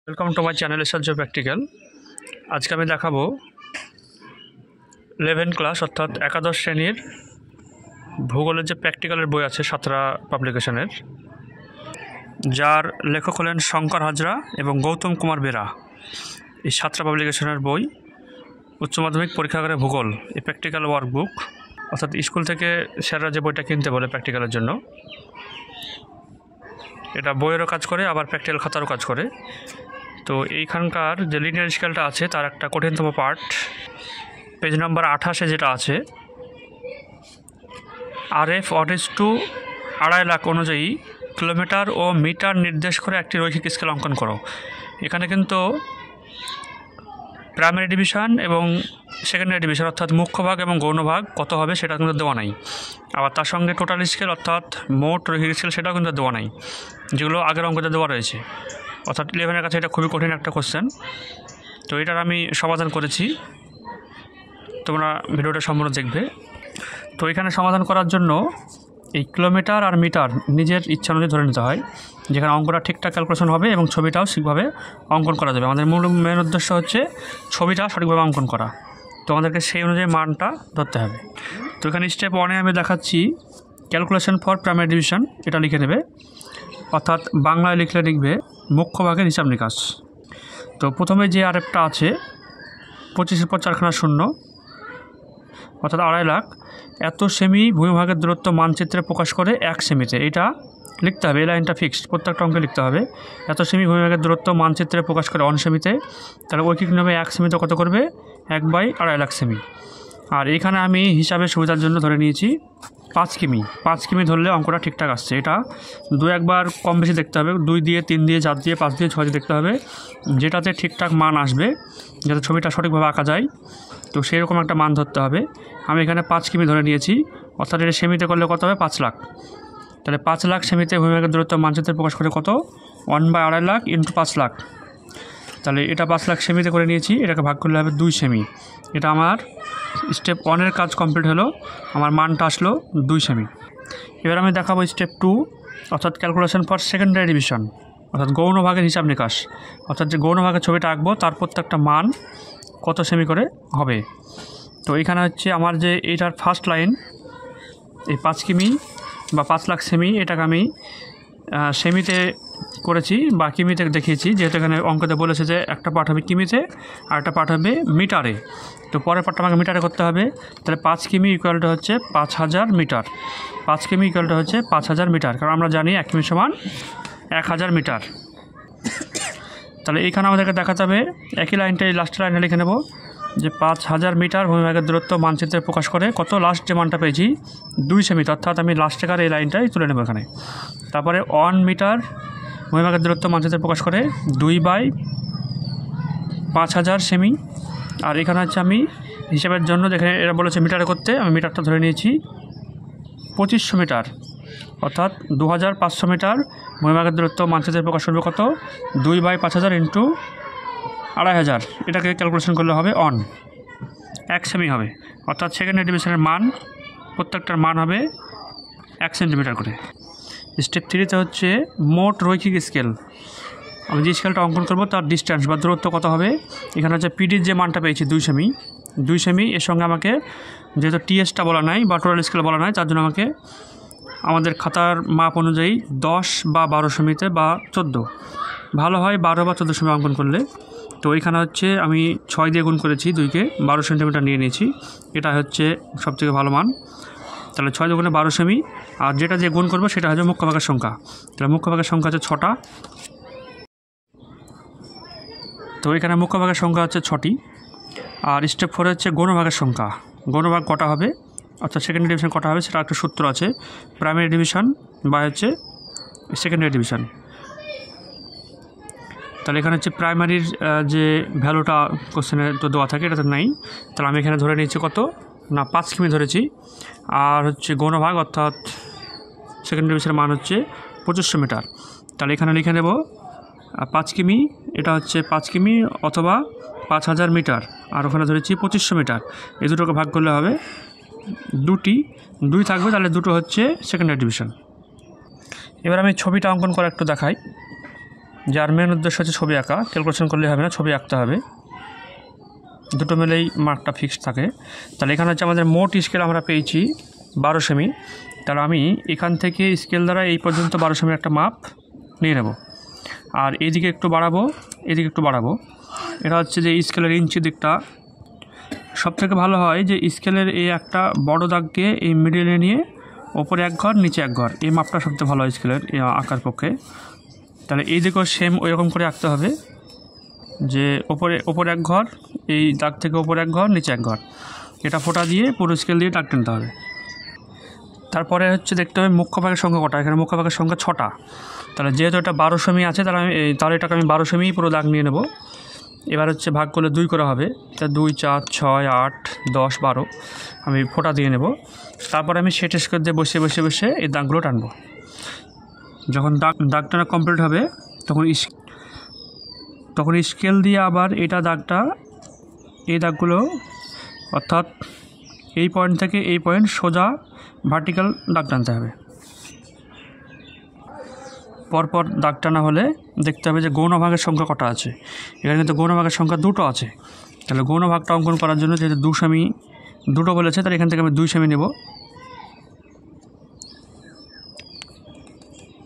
Welcome to my channel SLG practical. আজকে আমি দেখাবো 11 ক্লাস অর্থাৎ একাদশ শ্রেণীর ভূগোলের যে প্র্যাকটিক্যালের বই আছে সাঁতরা পাবলিকেশনের, যার লেখক হলেন শঙ্কর হাজরা এবং গৌতম কুমার বেরা। এই সাঁতরা পাবলিকেশনের বই উচ্চ মাধ্যমিক পরীক্ষাগারে ভূগোল, এই প্র্যাকটিক্যাল ওয়ার্কবুক, অর্থাৎ স্কুল থেকে স্যাররা যে বইটা কিনতে বলে প্র্যাকটিক্যালের জন্য, এটা বইয়েরও কাজ করে আবার প্র্যাকটিক্যাল খাতারও কাজ করে। তো এইখানকার যে লিনিয়ার স্কেলটা আছে তার একটা কঠিনতম পার্ট, পেজ নাম্বার 28 যেটা আছে, RF = 2.5 লাখ অনুযায়ী কিলোমিটার ও মিটার নির্দেশ করে একটি রৈখিক স্কেল অঙ্কন করো। এখানে কিন্তু প্রাইমারি ডিভিশন এবং সেকেন্ডারি ডিভিশন অর্থাৎ মুখ্য ভাগ এবং গৌণ ভাগ কত হবে সেটা কিন্তু দেওয়া নাই। আবার তার সঙ্গে টোটাল স্কেল অর্থাৎ মোট রৈখিক স্কেল সেটাও কিন্তু দেওয়া নাই, যেগুলো আগের অঙ্কতে দেওয়া রয়েছে। অর্থাৎ 11-এর কাছে এটা খুবই কঠিন একটা কোশ্চেন। তো এটার আমি সমাধান করেছি, তোমরা ভিডিওটা সম্পূর্ণ দেখবে। তো এখানে সমাধান করার জন্য এই কিলোমিটার আর মিটার নিজের ইচ্ছা অনুযায়ী ধরে নিতে হয়, যেখানে অঙ্কটা ঠিকঠাক ক্যালকুলেশন হবে এবং ছবিটাও ঠিকভাবে অঙ্কন করা যাবে। আমাদের মেন উদ্দেশ্য হচ্ছে ছবিটা সঠিকভাবে অঙ্কন করা, তো আমাদেরকে সেই অনুযায়ী মানটা ধরতে হবে। তো এখানে স্টেপ 1-এ আমি দেখাচ্ছি ক্যালকুলেশন ফর প্রাইমারি ডিভিশন, এটা লিখে নেবে, অর্থাৎ বাংলায় লিখবে মুখ্য ভাগের হিসাব নিকাশ। তো প্রথমে যে RFটা আছে 25-এর পর 4খানা শূন্য, অর্থাৎ 2.5 লাখ এত সেমি ভূমিভাগের দূরত্ব মানচিত্রে প্রকাশ করে 1 সেমিতে। এটা লিখতে হবে, এই লাইনটা ফিক্সড, প্রত্যেকটা অঙ্কে লিখতে হবে। এত সেমি ভূমিভাগের দূরত্ব মানচিত্রে প্রকাশ করে 1 সেমিতে, তাহলে ঐকিক নিয়মে 1 সেমিতে কত করবে 1/2.5 লাখ সেমি। আর এখানে আমি হিসাবের সুবিধার জন্য ধরে নিয়েছি 5 কিমি। 5 কিমি ধরলে অঙ্কটা ঠিকঠাক আসছে। এটা 2-1 বার কম বেশি দেখতে হবে, 2 দিয়ে 3 দিয়ে 4 দিয়ে 5 দিয়ে 6 দিয়ে দেখতে হবে, যেটাতে ঠিকঠাক মান আসবে, যাতে ছবিটা সঠিকভাবে আঁকা যায়। তো সেই রকম একটা মান ধরতে হবে। আমি এখানে 5 কিমি ধরে নিয়েছি, অর্থাৎ এটা সেমিতে করলে কত হবে 5 লাখ। তাহলে 5 লাখ সেমিতে ভূমিভাগের দূরত্ব মানচিত্রে প্রকাশ করে কত 1/2.5 লাখ × 5 লাখ। তাহলে এটা 5 লাখ সেমিতে করে নিয়েছি, এটাকে ভাগ করলে হবে 2 সেমি। এটা আমার স্টেপ 1-এর কাজ কমপ্লিট হলো, আমার মানটা আসলো 2 সেমি। এবার আমি দেখাবো স্টেপ 2, অর্থাৎ ক্যালকুলেশন ফর সেকেন্ডারি ডিভিশন, অর্থাৎ গৌণ ভাগের হিসাব নিকাশ। অর্থাৎ যে গৌণ ভাগের ছবিটা আঁকবো তার প্রত্যেকটা মান কত সেমি করে হবে। তো এখানে হচ্ছে আমার যে এইটার ফার্স্ট লাইন, এই 5 কিমি বা 5 লাখ সেমি, এটাকে আমি সেমিতে করেছি বা কিমিতে দেখিয়েছি, যেহেতু এখানে অঙ্কতে বলেছে যে একটা পার্ট হবে কিমিতে আর একটা পার্ট হবে মিটারে। তো পরের পার্টটা আমাকে মিটারে করতে হবে। তাহলে 5 কিমি ইকুয়ালটা হচ্ছে 5000 মিটার। 5 কিমি ইকুয়ালটা হচ্ছে 5000 মিটার, কারণ আমরা জানি 1 কিমি সমান 1000 মিটার। তাহলে এইখানে আমাদেরকে দেখাতে হবে একই লাইনটা, এই লাস্টের লাইনে লিখে নেব যে 5000 মিটার ভূমিভাগের দূরত্ব মানচিত্রে প্রকাশ করে কত, লাস্ট যে মানটা পেয়েছি 2 সেমিতে, অর্থাৎ আমি লাস্টেকার এই লাইনটাই তুলে নেব এখানে। তারপরে 1 মিটার ভূমিভাগের দূরত্ব মানচিত্রে প্রকাশ করে 2/5000 সেমি। আর এখানে হচ্ছে আমি হিসাবের জন্য, যেখানে এরা বলেছে মিটারে করতে, আমি মিটারটা ধরে নিয়েছি 2500 মিটার, অর্থাৎ 2500 মিটার ভূমিভাগের দূরত্ব মানচিত্রে প্রকাশ করবে কত 2/5000 × 2500। এটাকে ক্যালকুলেশন করলে হবে 1 সেমি হবে, অর্থাৎ সেকেন্ডারি ডিভিশনের মান প্রত্যেকটার মান হবে 1 সেন্টিমিটার করে। স্টেপ 3-তে হচ্ছে মোট রৈখিক স্কেল। আমি যে স্কেলটা অঙ্কন করবো তার ডিস্ট্যান্স বা দূরত্ব কত হবে। এখানে হচ্ছে পিডির যে মানটা পেয়েছি 2 সেমি, এর সঙ্গে আমাকে যেহেতু টিএসটা বলা নাই বা টোটাল স্কেল বলা নাই, তার জন্য আমাকে আমাদের খাতার মাপ অনুযায়ী 10 বা 12 সেমিতে বা 14, ভালো হয় 12 বা 14 সেমি অঙ্কন করলে। তো এখানে হচ্ছে আমি 6 দিয়ে গুণ করেছি, 2কে 12 সেন্টিমিটার নিয়ে নিয়েছি, এটা হচ্ছে সবথেকে ভালো মান। তাহলে 6 × 12 সেমি, আর যেটা যে গুণ করবো সেটা হচ্ছে মুখ্য ভাগের সংখ্যা। তাহলে মুখ্য ভাগের সংখ্যা হচ্ছে 6টা। তো এখানে মুখ্য ভাগের সংখ্যা হচ্ছে 6টি। আর স্টেপ 4 হচ্ছে গৌণ ভাগের সংখ্যা। গৌণ ভাগ কটা হবে, অর্থাৎ সেকেন্ডারি ডিভিশন কটা হবে, সেটা একটা সূত্র আছে, প্রাইমারি ডিভিশন বা হচ্ছে সেকেন্ডারি ডিভিশন। তাহলে এখানে হচ্ছে প্রাইমারির যে ভ্যালুটা কোশ্চেনে তো দেওয়া থাকে, এটা তো নাই। তাহলে আমি এখানে ধরে নিয়েছি কত না 5 কিমি ধরেছি। আর হচ্ছে গৌণ ভাগ অর্থাৎ সেকেন্ডারি ডিভিশনের মান হচ্ছে 2500 মিটার। তাহলে এখানে লিখে নেব 5 কিমি, এটা হচ্ছে 5 কিমি অথবা 5000 মিটার, আর ওখানে ধরেছি 2500 মিটার। এই দুটোকে ভাগ করলে হবে 2 থাকবে, তাহলে 2 হচ্ছে সেকেন্ডারি ডিভিশন। এবার আমি ছবিটা অঙ্কন করে একটু দেখাই। যার মেন উদ্দেশ্য হচ্ছে ছবি আঁকা, ক্যালকুলেশন করলে হবে না, ছবি আঁকতে হবে, দুটো মিলেই মার্কটা ফিক্সড থাকে। তাহলে এখানে হচ্ছে আমাদের মোট স্কেল আমরা পেয়েছি 12 সেমি। তাহলে আমি এখান থেকে স্কেল দ্বারা এই পর্যন্ত 12 সেমির একটা মাপ নিয়ে নেব, আর এদিকে একটু বাড়াবো, এদিকে একটু বাড়াবো। এটা হচ্ছে যে স্কেলের ইঞ্চি দিকটা সবথেকে ভালো হয় যে স্কেলের এই একটা বড় দাগকে এই মিডিলে নিয়ে ওপরে এক ঘর নিচে এক ঘর, এই মাপটা সবচেয়ে ভালো হয় স্কেলের আঁকার পক্ষে। তাহলে এই দিকেও সেম ওইরকম করে আঁকতে হবে, যে ওপরে এক ঘর, এই দাগ থেকে ওপরে এক ঘর নিচে এক ঘর, এটা ফোঁটা দিয়ে পুরো স্কেল দিয়ে দাগ টানতে হবে। তারপরে হচ্ছে দেখতে হবে মুখ্য ভাগের সংখ্যা কটা। এখানে মুখ্য ভাগের সংখ্যা 6টা। তাহলে যেহেতু এটা 12 সেমি আছে, তাহলে এটাকে আমি 12 সেমি পুরো দাগ নিয়ে নেব। এবার হচ্ছে ভাগ করলে 2 করা হবে, তা 2, 4, 6, 8, 10, 12 আমি ফোঁটা দিয়ে নেব। তারপরে আমি সেট স্কেল দিয়ে বসে বসে বসে এই দাগগুলো টানবো। যখন দাগ টানা কমপ্লিট হবে তখন স্কেল দিয়ে আবার এটা দাগটা, এই দাগগুলো অর্থাৎ এই পয়েন্ট থেকে এই পয়েন্ট সোজা ভার্টিক্যাল দাগ টানতে হবে। পরপর দাগ টানা হলে দেখতে হবে যে গৌণ ভাগের সংখ্যা কটা আছে। এখানে কিন্তু গৌণ ভাগের সংখ্যা 2টো আছে। তাহলে গৌণ ভাগটা অঙ্কন করার জন্য যেহেতু 2 সেমি 2টো বলেছে, তাহলে এখান থেকে আমি 2 সেমি নেব।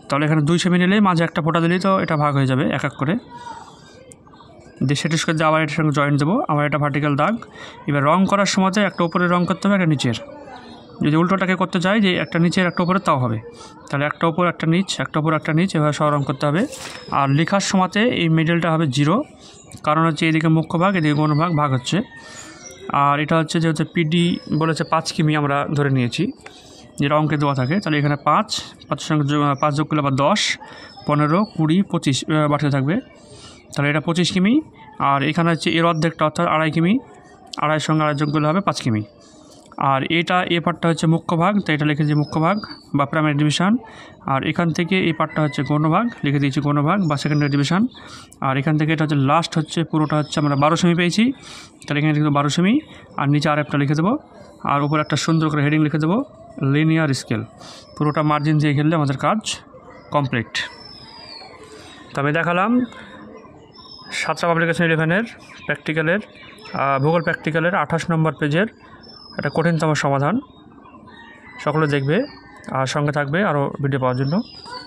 তাহলে এখানে 2 সেমি নিলেই মাঝে একটা ফোঁটা দিলেই তো এটা ভাগ হয়ে যাবে এক এক করে। দিয়ে সেট স্কেল দিয়ে আবার এটার সঙ্গে জয়েন্ট দেবো, আবার এটা ভার্টিক্যাল দাগ। এবার রং করার সময়তে একটা উপরে রং করতে হবে, একটা নিচের। যদি উল্টোটাকে করতে চাই যে একটা নিচের একটা উপরে, তাও হবে। তাহলে একটা উপর একটা নিচ, একটা উপর একটা নিচ, এভাবে সব রং করতে হবে। আর লেখার সময়তে এই মিডলটা হবে 0, কারণ হচ্ছে এদিকে মুখ্য ভাগ, এদিকে গৌণ ভাগ হচ্ছে। আর এটা হচ্ছে যেহেতু পিডি বলেছে 5 কিমি আমরা ধরে নিয়েছি, যেটা অঙ্কে দেওয়া থাকে। তাহলে এখানে 5 সঙ্গে 5 যোগ করলে আবার 10, 15, 20, 25 বাড়তে থাকবে। তাহলে এটা 25 কিমি। আর এখানে হচ্ছে এর অর্ধেকটা অর্থাৎ 2.5 কিমি, 2.5 সঙ্গে 2.5 যোগ করলে হবে 5 কিমি। আর এ পার্টটা হচ্ছে মুখ্য ভাগ, তাই এটা লিখে দিয়েছি মুখ্য ভাগ বা প্রাইমারি ডিভিশন। আর এখান থেকে এই পার্টটা হচ্ছে গৌণ ভাগ, লিখে দিয়েছি গৌণ ভাগ বা সেকেন্ডারি ডিভিশন। আর এখান থেকে এটা হচ্ছে লাস্ট হচ্ছে পুরোটা হচ্ছে আমরা 12 সেমি পেয়েছি, তাহলে এখানে লিখে দেবো 12 সেমি। আর নিচে আরেকটা লিখে দেবো, আর উপরে একটা সুন্দর করে হেডিং লিখে দেবো লিনিয়ার স্কেল। পুরোটা মার্জিন দিয়ে খেললে আমাদের কাজ কমপ্লিট। তো আমি দেখালাম সাতটা পাবলিকেশন 11-এর প্র্যাকটিক্যালের ভূগোল প্র্যাকটিক্যালের 28 নম্বর পেজের একটা কঠিনতম সমাধান। সকলে দেখবে আর সঙ্গে থাকবে আরও ভিডিও পাওয়ার জন্য।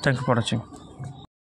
Thank you for watching.